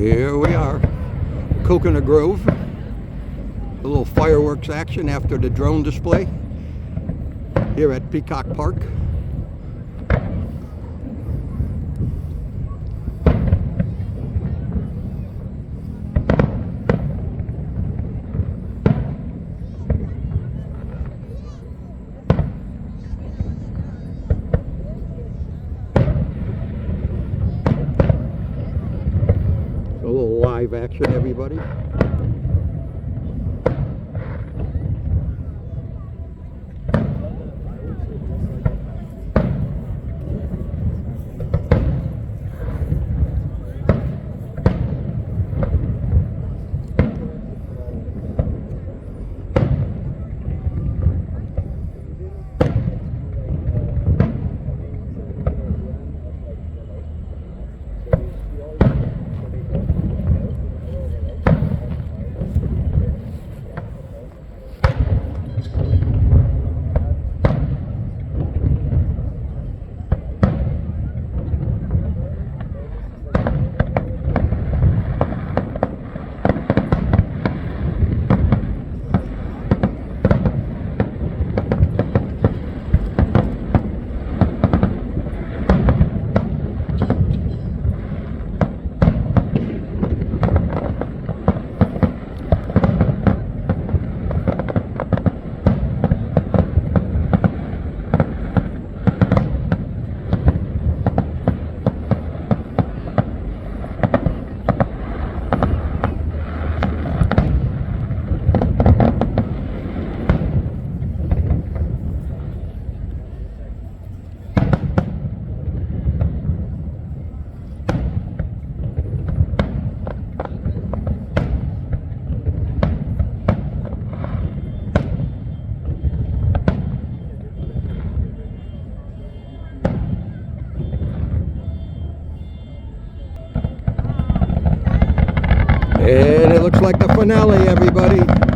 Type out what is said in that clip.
Here we are, Coconut Grove. A little fireworks action after the drone display here at Peacock Park. A little live action, everybody. And it looks like the finale, everybody.